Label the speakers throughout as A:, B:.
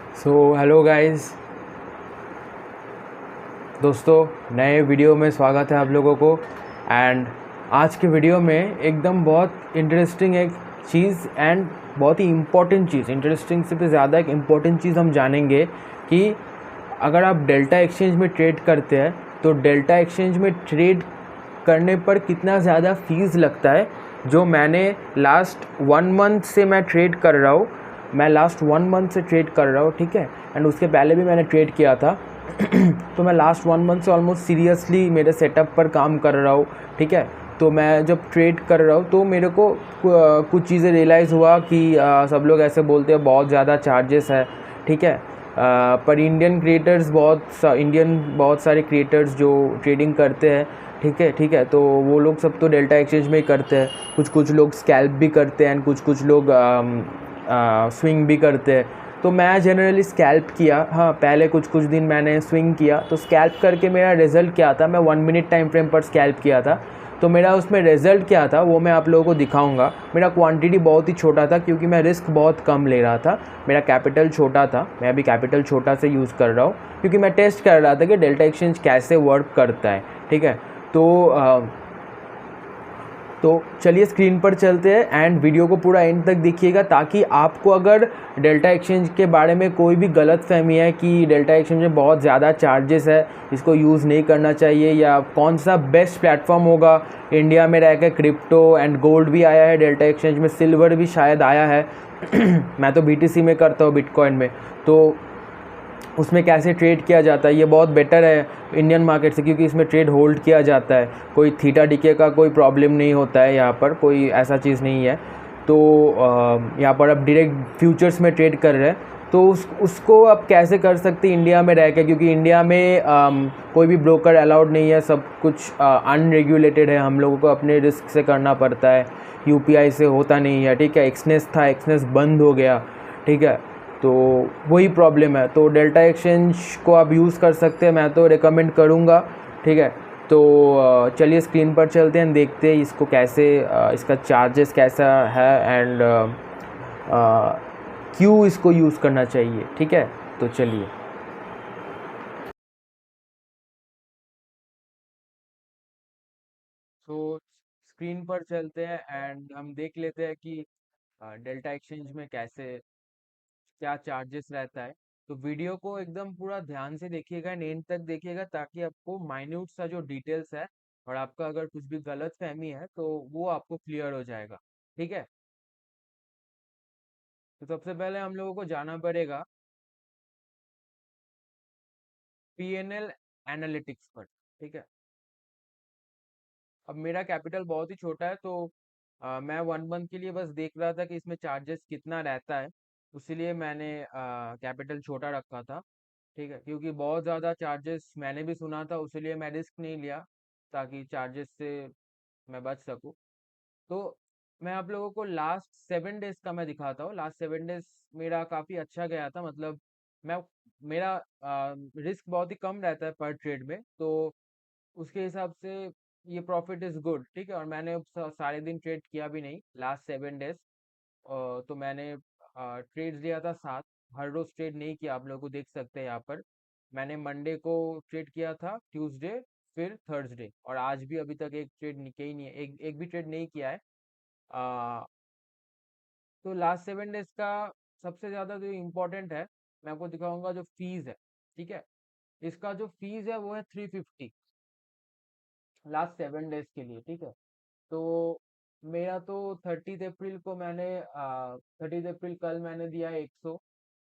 A: Hello guys, दोस्तों नए video में स्वागत है आप लोगों को। एंड आज के वीडियो में एकदम बहुत इंटरेस्टिंग एक चीज़ एंड बहुत ही इम्पोर्टेंट चीज़, इंटरेस्टिंग से भी ज़्यादा एक इम्पोर्टेंट चीज़ हम जानेंगे कि अगर आप डेल्टा एक्सचेंज में ट्रेड करते हैं तो डेल्टा एक्सचेंज में ट्रेड करने पर कितना ज़्यादा फीस लगता है। जो मैंने लास्ट 1 मंथ से मैं ट्रेड कर रहा हूँ, मैं लास्ट 1 मंथ से ट्रेड कर रहा हूँ, ठीक है। एंड उसके पहले भी मैंने ट्रेड किया था तो मैं लास्ट 1 मंथ से ऑलमोस्ट सीरियसली मेरे सेटअप पर काम कर रहा हूँ, ठीक है। तो मैं जब ट्रेड कर रहा हूँ तो मेरे को कुछ चीज़ें रियलाइज़ हुआ कि सब लोग ऐसे बोलते हैं बहुत ज़्यादा चार्जेस है, ठीक है। पर इंडियन बहुत सारे क्रिएटर्स जो ट्रेडिंग करते हैं, ठीक है, तो वो लोग सब तो डेल्टा एक्सचेंज में ही करते हैं। कुछ कुछ लोग स्कैल्प भी करते हैं एंड कुछ कुछ लोग स्विंग भी करते हैं। तो मैं जनरली स्कैल्प किया, हाँ पहले कुछ कुछ दिन मैंने स्विंग किया। तो स्कैल्प करके मेरा रिज़ल्ट क्या था, मैं 1 मिनट टाइम फ्रेम पर स्कैल्प किया था। तो मेरा उसमें रिज़ल्ट क्या था वो मैं आप लोगों को दिखाऊंगा। मेरा क्वांटिटी बहुत ही छोटा था क्योंकि मैं रिस्क बहुत कम ले रहा था। मेरा कैपिटल छोटा था, मैं अभी कैपिटल छोटा से यूज़ कर रहा हूँ क्योंकि मैं टेस्ट कर रहा था कि डेल्टा एक्सचेंज कैसे वर्क करता है, ठीक है। तो चलिए स्क्रीन पर चलते हैं एंड वीडियो को पूरा एंड तक देखिएगा, ताकि आपको अगर डेल्टा एक्सचेंज के बारे में कोई भी गलत फहमी है कि डेल्टा एक्सचेंज में बहुत ज़्यादा चार्जेस है, इसको यूज़ नहीं करना चाहिए, या कौन सा बेस्ट प्लेटफॉर्म होगा इंडिया में रह के। क्रिप्टो एंड गोल्ड भी आया है डेल्टा एक्सचेंज में, सिल्वर भी शायद आया है मैं तो BTC में करता हूँ, बिटकॉइन में। तो उसमें कैसे ट्रेड किया जाता है, ये बहुत बेटर है इंडियन मार्केट से, क्योंकि इसमें ट्रेड होल्ड किया जाता है। कोई थीटा डीके का कोई प्रॉब्लम नहीं होता है, यहाँ पर कोई ऐसा चीज़ नहीं है। तो यहाँ पर आप डायरेक्ट फ्यूचर्स में ट्रेड कर रहे हैं, तो उसको आप कैसे कर सकते हैं इंडिया में रह के, क्योंकि इंडिया में कोई भी ब्रोकर अलाउड नहीं है, सब कुछ अनरेगुलेटेड है, हम लोगों को अपने रिस्क से करना पड़ता है, UPI से होता नहीं है, ठीक है। एक्सनेस था, एक्सनेस बंद हो गया, ठीक है। तो वही प्रॉब्लम है। तो डेल्टा एक्सचेंज को आप यूज़ कर सकते हैं, मैं तो रिकमेंड करूँगा, ठीक है। तो चलिए स्क्रीन पर चलते हैं, देखते हैं इसको कैसे, इसका चार्जेस कैसा है एंड क्यों इसको यूज़ करना चाहिए, ठीक है। तो चलिए तो स्क्रीन पर चलते हैं एंड हम देख लेते हैं कि डेल्टा एक्सचेंज में कैसे क्या चार्जेस रहता है। तो वीडियो को एकदम पूरा ध्यान से देखिएगा, एंड तक देखिएगा, ताकि आपको माइन्यूट सा जो डिटेल्स है और आपका अगर कुछ भी गलत फहमी है तो वो आपको क्लियर हो जाएगा, ठीक है। तो सबसे पहले हम लोगों को जाना पड़ेगा PNL एनालिटिक्स पर, ठीक है। अब मेरा कैपिटल बहुत ही छोटा है, तो मैं 1 मंथ के लिए बस देख रहा था कि इसमें चार्जेस कितना रहता है, इसीलिए मैंने कैपिटल छोटा रखा था, ठीक है। क्योंकि बहुत ज़्यादा चार्जेस मैंने भी सुना था, उसीलिए मैं रिस्क नहीं लिया, ताकि चार्जेस से मैं बच सकूं। तो मैं आप लोगों को लास्ट 7 डेज का मैं दिखाता हूँ। लास्ट 7 डेज मेरा काफ़ी अच्छा गया था, मतलब मैं मेरा रिस्क बहुत ही कम रहता है पर ट्रेड में, तो उसके हिसाब से ये प्रॉफिट इज गुड, ठीक है। और मैंने सारे दिन ट्रेड किया भी नहीं लास्ट 7 डेज। तो मैंने ट्रेड लिया था 7, हर रोज ट्रेड नहीं किया, आप लोग को देख सकते हैं यहाँ पर। मैंने मंडे को ट्रेड किया था, ट्यूसडे, फिर थर्सडे, और आज भी अभी तक एक ट्रेड किया ही नहीं है, एक भी ट्रेड नहीं किया है। आ, तो लास्ट 7 डेज का सबसे ज़्यादा जो इम्पोर्टेंट है, मैं आपको दिखाऊंगा जो फीस है, ठीक है। इसका जो फीस है वो है 350 लास्ट 7 डेज के लिए, ठीक है। तो मेरा तो 30 अप्रैल को मैंने 30 अप्रैल कल मैंने दिया 100,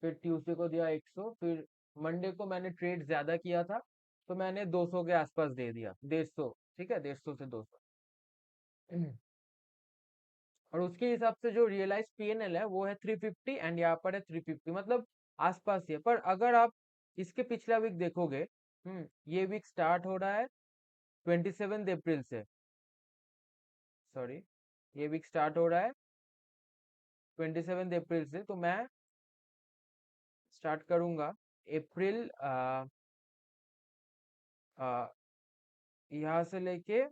A: फिर ट्यूसडे को दिया 100, फिर मंडे को मैंने ट्रेड ज़्यादा किया था, तो मैंने 200 के आसपास दे दिया, 150, ठीक है, 150 से 200 और उसके हिसाब से जो रियलाइज PNL है वो है 350 एंड यहाँ पर है 350, मतलब आसपास ही है। पर अगर आप इसके पिछला वीक देखोगे, ये वीक स्टार्ट हो रहा है 27 अप्रैल से, सॉरी, ये वीक स्टार्ट हो रहा है 27 अप्रैल से। तो मैं स्टार्ट करूंगा अप्रैल, यहाँ से लेके,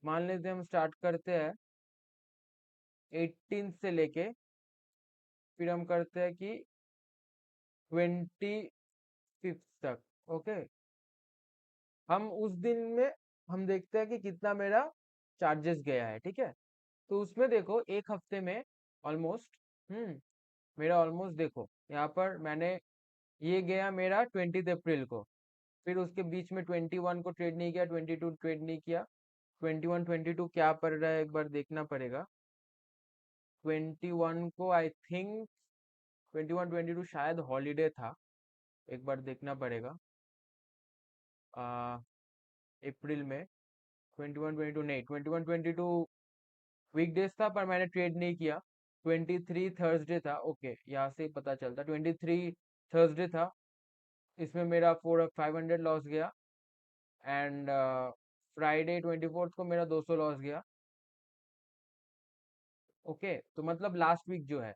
A: मान लेते हैं हम स्टार्ट करते हैं 18 से लेके फिर हम करते हैं कि 25 तक। ओके, हम उस दिन में हम देखते हैं कि कितना मेरा चार्जेस गया है, ठीक है। तो उसमें देखो एक हफ्ते में ऑलमोस्ट, मेरा ऑलमोस्ट देखो यहाँ पर मैंने, ये गया मेरा 20 अप्रैल को, फिर उसके बीच में 21 को ट्रेड नहीं किया, 22 ट्रेड नहीं किया, 21 22 क्या पड़ रहा है एक बार देखना पड़ेगा। 21 को आई थिंक 21 22 शायद हॉलीडे था, एक बार देखना पड़ेगा। आ, अप्रैल में 21 22 नहीं, 21 22 वीकडेज था पर मैंने ट्रेड नहीं किया। 23 थर्सडे था, ओके यहाँ से पता चलता, 23 थर्सडे था, इसमें मेरा 500 लॉस गया। एंड फ्राइडे 24 को मेरा 200 लॉस गया। ओके, तो मतलब लास्ट वीक जो है,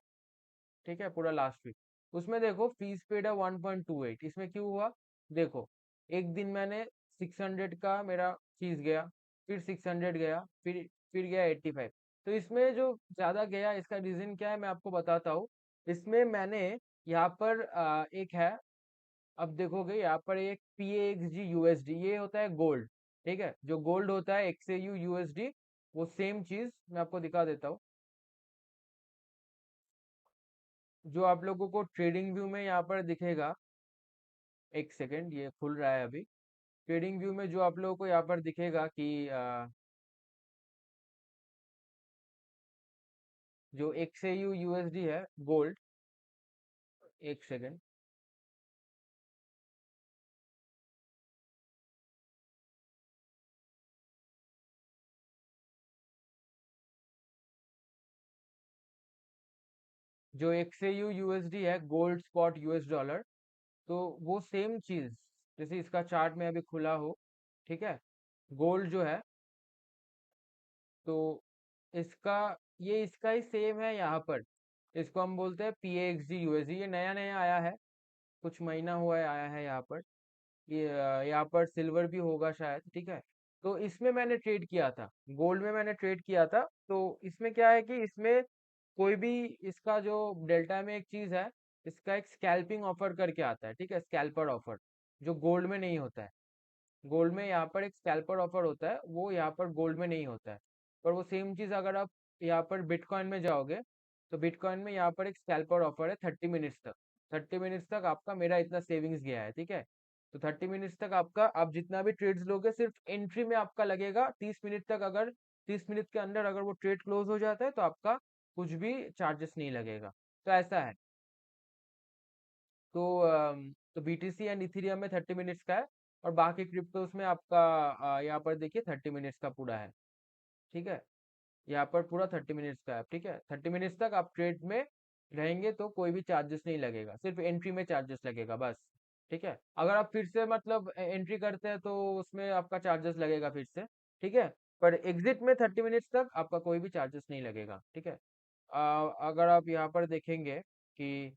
A: ठीक है, पूरा लास्ट वीक, उसमें देखो फीस पेड है 1.28। इसमें क्यों हुआ, देखो एक दिन मैंने 600 का मेरा फीस गया, फिर 600 गया, फिर गया 85। तो इसमें जो ज्यादा गया इसका रीजन क्या है मैं आपको बताता हूँ। इसमें मैंने यहाँ पर एक है, अब देखोगे यहाँ पर एक PAXG USD, ये होता है गोल्ड, ठीक है, जो गोल्ड होता है XAU USD, वो सेम चीज मैं आपको दिखा देता हूँ। जो आप लोगों को ट्रेडिंग व्यू में यहाँ पर दिखेगा, एक सेकेंड ये खुल रहा है अभी। ट्रेडिंग व्यू में जो आप लोगों को यहाँ पर दिखेगा कि जो XAU USD है गोल्ड, एक सेकेंड, जो XAU USD है गोल्ड स्पॉट US डॉलर, तो वो सेम चीज, जैसे इसका चार्ट में अभी खुला हो, ठीक है, गोल्ड जो है, तो इसका, ये इसका ही सेम है यहाँ पर, इसको हम बोलते हैं PAXG USD, ये नया नया आया है, कुछ महीना हुआ है आया है यहाँ पर। ये यहाँ पर सिल्वर भी होगा शायद, ठीक है। तो इसमें मैंने ट्रेड किया था, गोल्ड में मैंने ट्रेड किया था। तो इसमें क्या है कि इसमें कोई भी, इसका जो डेल्टा में एक चीज है, इसका एक स्कैल्पिंग ऑफर करके आता है, ठीक है, स्कैल्पर ऑफर, जो गोल्ड में नहीं होता है। गोल्ड में यहाँ पर एक स्कैल्पर ऑफर होता है, वो यहाँ पर गोल्ड में नहीं होता है। पर वो सेम चीज अगर आप यहाँ पर बिटकॉइन में जाओगे, तो बिटकॉइन में यहाँ पर एक स्कैल्पर ऑफर है 30 मिनट्स तक। 30 मिनट्स तक आपका, मेरा इतना सेविंग्स गया है, ठीक है। तो 30 मिनट्स तक आपका, आप जितना भी ट्रेड्स लोगे सिर्फ एंट्री में आपका लगेगा 30 मिनट तक, अगर 30 मिनट के अंदर अगर वो ट्रेड क्लोज हो जाता है तो आपका कुछ भी चार्जेस नहीं लगेगा। तो ऐसा है। तो तो BTC एंड इथेरियम में 30 मिनट्स का है, और बाकी क्रिप्टोस में आपका यहाँ पर देखिए 30 मिनट्स का पूरा है, ठीक है। यहाँ पर पूरा 30 मिनट्स का है, ठीक है, 30 मिनट्स तक आप ट्रेड में रहेंगे तो कोई भी चार्जेस नहीं लगेगा, सिर्फ एंट्री में चार्जेस लगेगा बस, ठीक है। अगर आप फिर से मतलब एंट्री करते हैं तो उसमें आपका चार्जेस लगेगा फिर से, ठीक है। पर एग्जिट में 30 मिनट्स तक आपका कोई भी चार्जेस नहीं लगेगा, ठीक है। अगर आप यहाँ पर देखेंगे कि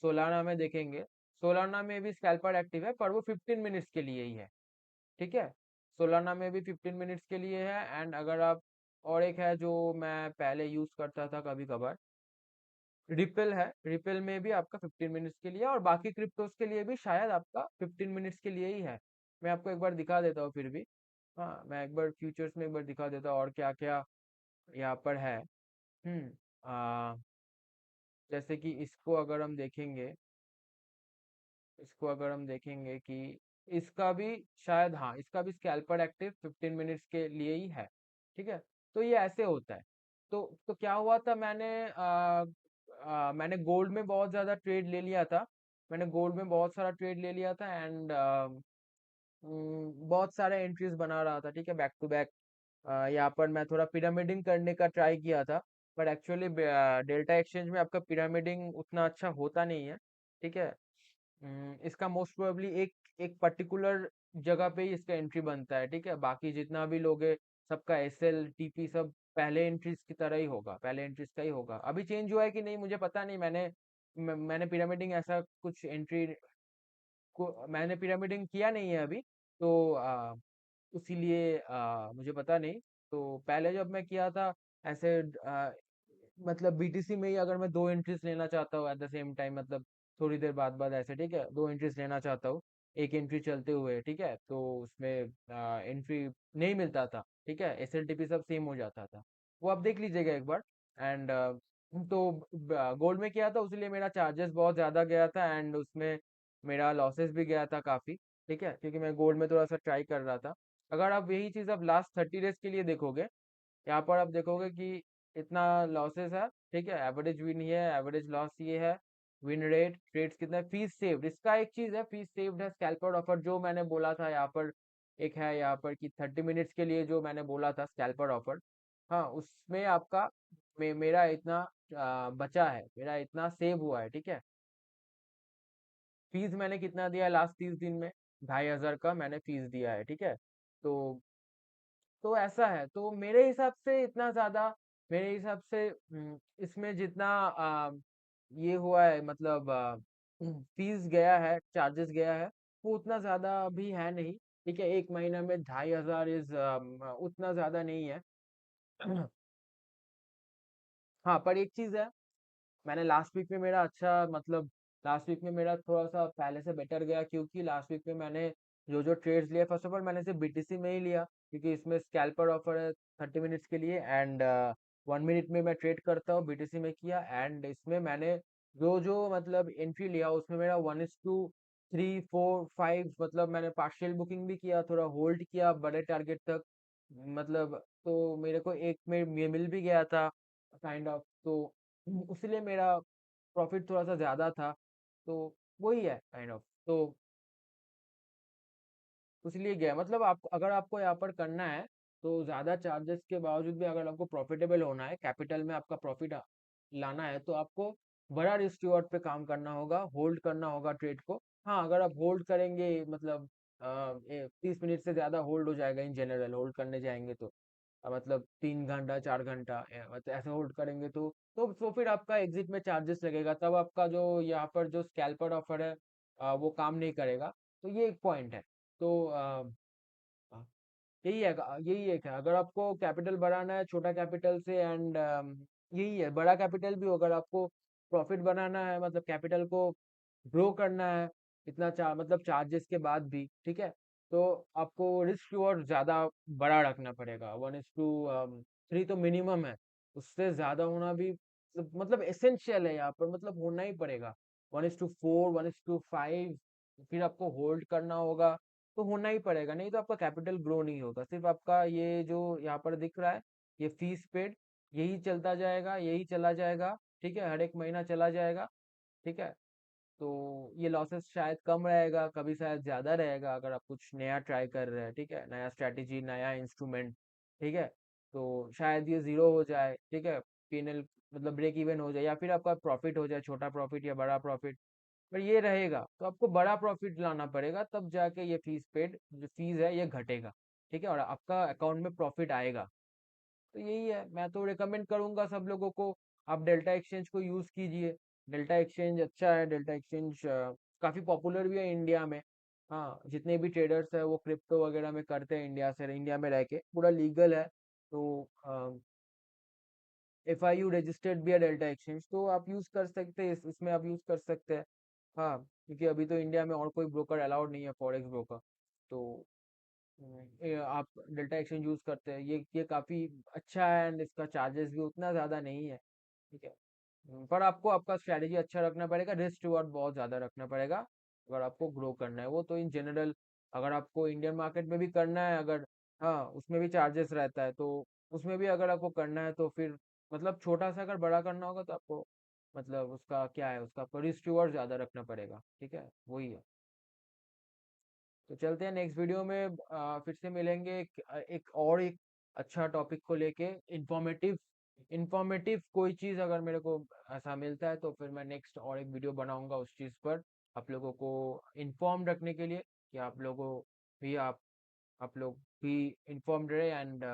A: सोलाना में देखेंगे, सोलाना में भी स्कैल्पर एक्टिव है पर वो 15 मिनट्स के लिए ही है, ठीक है। सोलाना में भी 15 मिनट्स के लिए है। एंड अगर आप, और एक है जो मैं पहले यूज करता था कभी कभार, रिपल है, रिपल में भी आपका 15 मिनट्स के लिए है, और बाकी क्रिप्टोस के लिए भी शायद आपका 15 मिनट्स के लिए ही है। मैं आपको एक बार दिखा देता हूँ फिर भी, हाँ मैं एक बार फ्यूचर्स में एक बार दिखा देता हूँ और क्या क्या यहाँ पर है। हम्म जैसे कि इसको अगर हम देखेंगे, इसको अगर हम देखेंगे कि इसका भी शायद, हाँ इसका भी स्कैल्पर एक्टिव 15 मिनट्स के लिए ही है, ठीक है। तो ये ऐसे होता है। तो क्या हुआ था, मैंने गोल्ड में बहुत ज्यादा ट्रेड ले लिया था, मैंने गोल्ड में बहुत सारा ट्रेड ले लिया था। एंड बहुत सारे एंट्रीज बना रहा था, ठीक है, बैक टू बैक। यहाँ पर मैं थोड़ा पिरामिडिंग करने का ट्राई किया था, पर एक्चुअली डेल्टा एक्सचेंज में आपका पिरामिडिंग उतना अच्छा होता नहीं है, ठीक है। इसका मोस्ट प्रोबेबली एक एक पर्टिकुलर जगह पे ही इसका एंट्री बनता है, ठीक है। बाकी जितना भी लोग है, सबका SL TP सब पहले एंट्रीज की तरह ही होगा, पहले एंट्रीज का ही होगा। अभी चेंज हुआ है कि नहीं मुझे पता नहीं, मैंने पिरामिडिंग ऐसा कुछ एंट्री को मैंने पिरामिडिंग किया नहीं है अभी, तो इसीलिए मुझे पता नहीं। तो पहले जब मैं किया था ऐसे मतलब बीटीसी में ही अगर मैं 2 एंट्रीज लेना चाहता हूँ एट द सेम टाइम, मतलब थोड़ी देर बाद बाद ऐसे, ठीक है, 2 एंट्रीज लेना चाहता हूँ एक एंट्री चलते हुए, ठीक है, तो उसमें एंट्री नहीं मिलता था, ठीक है, एसएलटीपी सब सेम हो जाता था। वो आप देख लीजिएगा एक बार। एंड तो गोल्ड में किया था, उसलिए मेरा चार्जेस बहुत ज़्यादा गया था एंड उसमें मेरा लॉसेस भी गया था काफ़ी, ठीक है, क्योंकि मैं गोल्ड में थोड़ा सा ट्राई कर रहा था। अगर आप यही चीज़ आप लास्ट 30 डेज के लिए देखोगे, यहाँ पर आप देखोगे कि इतना लॉसेस है, ठीक है, एवरेज विन ये है, एवरेज लॉस ये है, विन रेट, ट्रेड्स कितना है, फीस सेव्ड, इसका एक चीज है, फीस सेव्ड है, स्कैल्पर ऑफर जो मैंने बोला था यहाँ पर, एक है यहाँ पर कि 30 मिनट्स के लिए जो मैंने बोला था स्कैल्पर ऑफर, हाँ उसमें आपका मेरा इतना बचा है, मेरा इतना सेव हुआ है, ठीक है। फीस मैंने कितना दिया है लास्ट 30 दिन में, 2,500 का मैंने फीस दिया है, ठीक है। तो ऐसा है, तो मेरे हिसाब से इतना ज्यादा, मेरे हिसाब से इसमें जितना ये हुआ है, मतलब फीस गया है, चार्जेस गया है, वो उतना ज्यादा अभी है नहीं, ठीक है, एक महीना में 2,500 इज उतना ज्यादा नहीं है। हाँ, पर एक चीज है, मैंने लास्ट वीक में मेरा अच्छा, मतलब लास्ट वीक में मेरा थोड़ा सा पहले से बेटर गया, क्योंकि लास्ट वीक में मैंने जो जो ट्रेड्स लिए, फर्स्ट ऑफ ऑल मैंने सिर्फ बीटीसी में ही लिया, क्योंकि इसमें स्कैल्पर ऑफर है 30 मिनट्स के लिए एंड 1 मिनट में मैं ट्रेड करता हूँ, बीटीसी में किया। एंड इसमें मैंने जो जो मतलब एंट्री लिया, उसमें मेरा 1:3, 4, 5, मतलब मैंने पार्शियल बुकिंग भी किया, थोड़ा होल्ड किया बड़े टारगेट तक, मतलब तो मेरे को एक में ये मिल भी गया था काइंड ऑफ, तो उसलिए मेरा प्रॉफिट थोड़ा सा ज्यादा था, तो वही है काइंड ऑफ, तो इसलिए गया, मतलब आप अगर आपको यहाँ पर करना है, तो ज्यादा चार्जेस के बावजूद भी अगर आपको प्रॉफिटेबल होना है, कैपिटल में आपका प्रॉफिट लाना है, तो आपको बड़ा रिस्क रिवॉर्ड पे काम करना होगा, होल्ड करना होगा ट्रेड को। हाँ, अगर आप होल्ड करेंगे, मतलब 30 मिनट से ज्यादा होल्ड हो जाएगा, इन जनरल होल्ड करने जाएंगे तो मतलब 3 घंटा 4 घंटा, मतलब ऐसे होल्ड करेंगे तो फिर आपका एग्जिट में चार्जेस लगेगा, तब आपका जो यहाँ पर जो स्कैल्पर ऑफर है वो काम नहीं करेगा। तो ये एक पॉइंट है। तो हाँ, यही है क्या, अगर आपको कैपिटल बढ़ाना है छोटा कैपिटल से एंड यही है, बड़ा कैपिटल भी हो, अगर आपको प्रॉफिट बनाना है, मतलब कैपिटल को ग्रो करना है इतना मतलब चार्जेस के बाद भी, ठीक है, तो आपको रिस्क रिवॉर्ड ज्यादा बड़ा रखना पड़ेगा, 1:3 तो मिनिमम है, उससे ज्यादा होना भी मतलब एसेंशियल है यहाँ पर, मतलब होना ही पड़ेगा, 1:4, 1:5, फिर आपको होल्ड करना होगा, तो होना ही पड़ेगा, नहीं तो आपका कैपिटल ग्रो नहीं होगा, सिर्फ आपका ये जो यहाँ पर दिख रहा है, ये फीस पेड, यही चलता जाएगा, यही चला जाएगा, ठीक है, हर एक महीना चला जाएगा, ठीक है। तो ये लॉसेस शायद कम रहेगा, कभी शायद ज्यादा रहेगा, अगर आप कुछ नया ट्राई कर रहे हैं, ठीक है, नया स्ट्रैटेजी, नया इंस्ट्रूमेंट, ठीक है, तो शायद ये जीरो हो जाए, ठीक है, पीएनएल मतलब ब्रेक इवन हो जाए, या फिर आपका प्रॉफिट हो जाए, छोटा प्रॉफिट या बड़ा प्रॉफिट, पर ये रहेगा, तो आपको बड़ा प्रॉफिट लाना पड़ेगा, तब जाके ये फीस पेड जो फीस है ये घटेगा, ठीक है, और आपका अकाउंट में प्रॉफिट आएगा। तो यही है, मैं तो रेकमेंड करूंगा सब लोगों को, आप डेल्टा एक्सचेंज को यूज कीजिए, डेल्टा एक्सचेंज अच्छा है, डेल्टा एक्सचेंज काफी पॉपुलर भी है इंडिया में। हाँ, जितने भी ट्रेडर्स है वो क्रिप्टो वगैरह में करते हैं, इंडिया में रह के, पूरा लीगल है, तो FIU रजिस्टर्ड भी है डेल्टा एक्सचेंज, तो आप यूज कर सकते हैं, इसमें आप यूज कर सकते हैं। हाँ, क्योंकि अभी तो इंडिया में और कोई ब्रोकर अलाउड नहीं है, फॉरेक्स ब्रोकर, तो ये आप डेल्टा एक्सचेंज यूज करते हैं, ये काफी अच्छा है एंड इसका चार्जेस भी उतना ज्यादा नहीं है, ठीक है। पर आपको आपका स्ट्रेटेजी अच्छा रखना पड़ेगा, रिस्क रिवॉर्ड बहुत ज्यादा रखना पड़ेगा, अगर आपको ग्रो करना है, वो तो इन जनरल, अगर आपको इंडियन मार्केट में भी करना है, अगर हाँ उसमें भी चार्जेस रहता है, तो उसमें भी अगर आपको करना है, तो फिर मतलब छोटा सा अगर बड़ा करना होगा, तो आपको मतलब उसका क्या है, उसका आपको रिस्क रिवॉर्ड ज्यादा रखना पड़ेगा, ठीक है, वही है। तो चलते हैं नेक्स्ट वीडियो में, फिर से मिलेंगे एक अच्छा टॉपिक को लेके, इंफॉर्मेटिव इंफॉर्मेटिव कोई चीज़ अगर मेरे को ऐसा मिलता है, तो फिर मैं नेक्स्ट और एक वीडियो बनाऊंगा उस चीज़ पर, आप लोगों को इन्फॉर्म रखने के लिए, कि आप लोगों भी आप लोग भी इन्फॉर्म्ड रहे एंड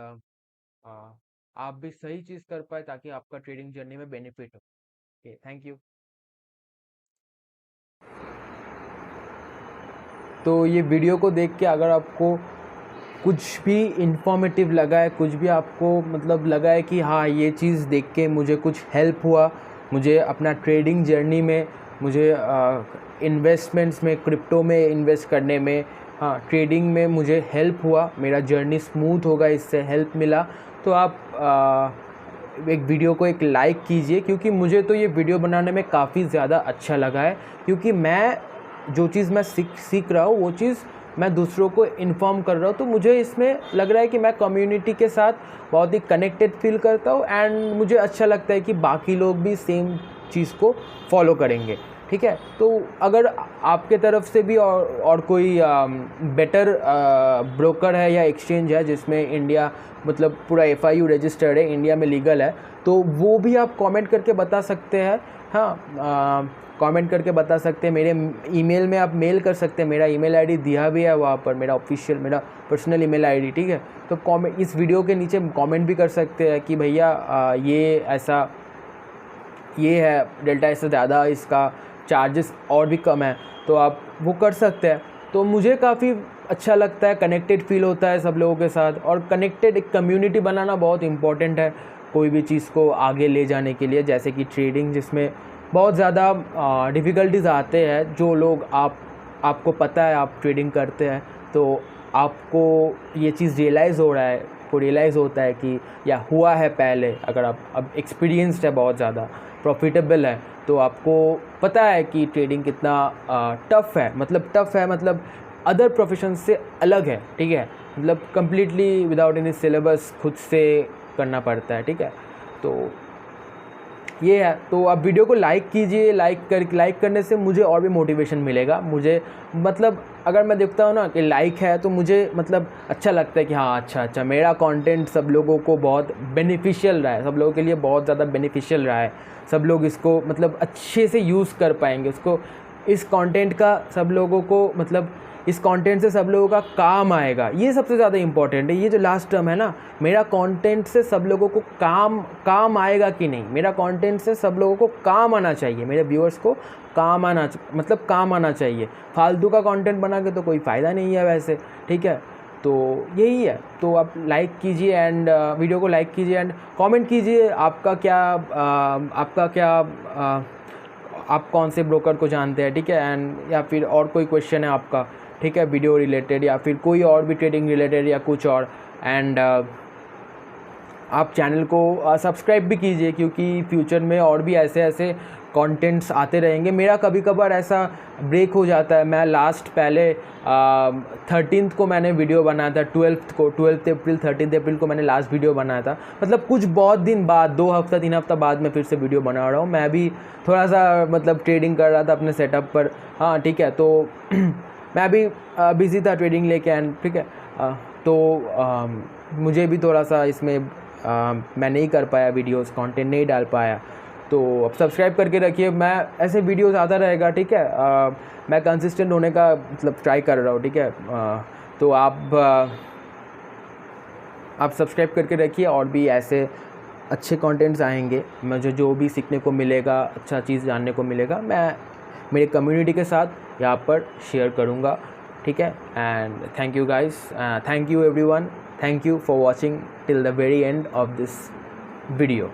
A: आप भी सही चीज़ कर पाए, ताकि आपका ट्रेडिंग जर्नी में बेनिफिट हो। Okay, thank you. तो ये वीडियो को देख के अगर आपको कुछ भी इंफॉर्मेटिव लगा है, कुछ भी आपको मतलब लगा है कि हाँ ये चीज़ देख के मुझे कुछ हेल्प हुआ, मुझे अपना ट्रेडिंग जर्नी में, मुझे इन्वेस्टमेंट्स में, क्रिप्टो में इन्वेस्ट करने में, हाँ ट्रेडिंग में मुझे हेल्प हुआ, मेरा जर्नी स्मूथ होगा, इससे हेल्प मिला, तो आप एक वीडियो को एक लाइक कीजिए, क्योंकि मुझे तो ये वीडियो बनाने में काफ़ी ज़्यादा अच्छा लगा है, क्योंकि मैं जो चीज़ मैं सीख रहा हूँ वो चीज़ मैं दूसरों को इन्फॉर्म कर रहा हूँ, तो मुझे इसमें लग रहा है कि मैं कम्युनिटी के साथ बहुत ही कनेक्टेड फील करता हूँ, एंड मुझे अच्छा लगता है कि बाकी लोग भी सेम चीज़ को फॉलो करेंगे, ठीक है। तो अगर आपके तरफ से भी और कोई बेटर ब्रोकर है या एक्सचेंज है जिसमें इंडिया मतलब पूरा FIU रजिस्टर्ड है, इंडिया में लीगल है, तो वो भी आप कमेंट करके बता सकते हैं। हाँ कमेंट करके बता सकते हैं, मेरे ईमेल में आप मेल कर सकते हैं, मेरा ईमेल आईडी दिया भी है वहाँ पर, मेरा ऑफिशियल, मेरा पर्सनल ईमेल आईडी, ठीक है। तो कमेंट, इस वीडियो के नीचे कमेंट भी कर सकते हैं कि भैया ये ऐसा, ये है डेल्टा, इससे ज़्यादा इसका चार्जेस और भी कम है, तो आप वो कर सकते हैं। तो मुझे काफ़ी अच्छा लगता है, कनेक्टेड फील होता है सब लोगों के साथ, और कनेक्टेड एक कम्युनिटी बनाना बहुत इम्पोर्टेंट है कोई भी चीज़ को आगे ले जाने के लिए, जैसे कि ट्रेडिंग, जिसमें बहुत ज़्यादा डिफ़िकल्टीज़ आते हैं। जो लोग आपको पता है आप ट्रेडिंग करते हैं, तो आपको ये चीज़ रियलाइज़ हो रहा है, को रियलाइज़ होता है कि या हुआ है पहले, अगर आप अब एक्सपीरियंस्ड है, बहुत ज़्यादा प्रॉफिटेबल है, तो आपको पता है कि ट्रेडिंग कितना टफ़ है, मतलब अदर प्रोफेशन से अलग है, ठीक है, मतलब कम्प्लीटली विदाउट एनी सिलेबस खुद से करना पड़ता है, ठीक है। तो ये है, तो आप वीडियो को लाइक कीजिए, लाइक करने से मुझे और भी मोटिवेशन मिलेगा। मुझे मतलब अगर मैं देखता हूँ ना कि लाइक है, तो मुझे मतलब अच्छा लगता है कि हाँ अच्छा मेरा कंटेंट सब लोगों को बहुत बेनिफिशियल रहा है, सब लोगों के लिए बहुत ज़्यादा बेनिफिशियल रहा है, सब लोग इसको मतलब अच्छे से यूज़ कर पाएंगे उसको, इस कंटेंट का सब लोगों को मतलब इस कंटेंट से सब लोगों का काम आएगा, ये सबसे ज़्यादा इम्पॉर्टेंट है। ये जो लास्ट टर्म है ना, मेरा कंटेंट से सब लोगों को काम आएगा कि नहीं, मेरा कंटेंट से सब लोगों को काम आना चाहिए, मेरे व्यूअर्स को काम आना चाहिए। फालतू का कंटेंट बना के तो कोई फ़ायदा नहीं है वैसे, ठीक है। तो यही है, तो आप लाइक कीजिए एंड वीडियो को लाइक कीजिए एंड कमेंट कीजिए आपका क्या आप कौन से ब्रोकर को जानते हैं, ठीक है, एंड या फिर और कोई क्वेश्चन है आपका, ठीक है, वीडियो रिलेटेड या फिर कोई और भी ट्रेडिंग रिलेटेड या कुछ और, एंड आप चैनल को सब्सक्राइब भी कीजिए, क्योंकि फ्यूचर में और भी ऐसे कंटेंट्स आते रहेंगे। मेरा कभी कभार ऐसा ब्रेक हो जाता है, मैं लास्ट पहले 13th को मैंने वीडियो बनाया था, 12 अप्रैल 13 अप्रैल को मैंने लास्ट वीडियो बनाया था, मतलब कुछ बहुत दिन बाद, 2 हफ्ता 3 हफ्ता बाद मैं फिर से वीडियो बना रहा हूँ। मैं भी थोड़ा सा मतलब ट्रेडिंग कर रहा था अपने सेटअप पर, हाँ ठीक है, तो मैं भी बिज़ी था ट्रेडिंग लेके, एंड ठीक है, तो मुझे भी थोड़ा सा इसमें मैं नहीं कर पाया, वीडियोस कंटेंट नहीं डाल पाया, तो अब सब्सक्राइब करके रखिए, मैं ऐसे वीडियोस आता रहेगा, ठीक है। मैं कंसिस्टेंट होने का मतलब ट्राई कर रहा हूँ, ठीक है। तो आप सब्सक्राइब करके रखिए, और भी ऐसे अच्छे कंटेंट्स आएंगे, मुझे जो भी सीखने को मिलेगा, अच्छा चीज़ जानने को मिलेगा, मैं मेरे कम्युनिटी के साथ यहाँ पर शेयर करूँगा, ठीक है। And thank you guys, thank you everyone, thank you for watching till the very end of this video।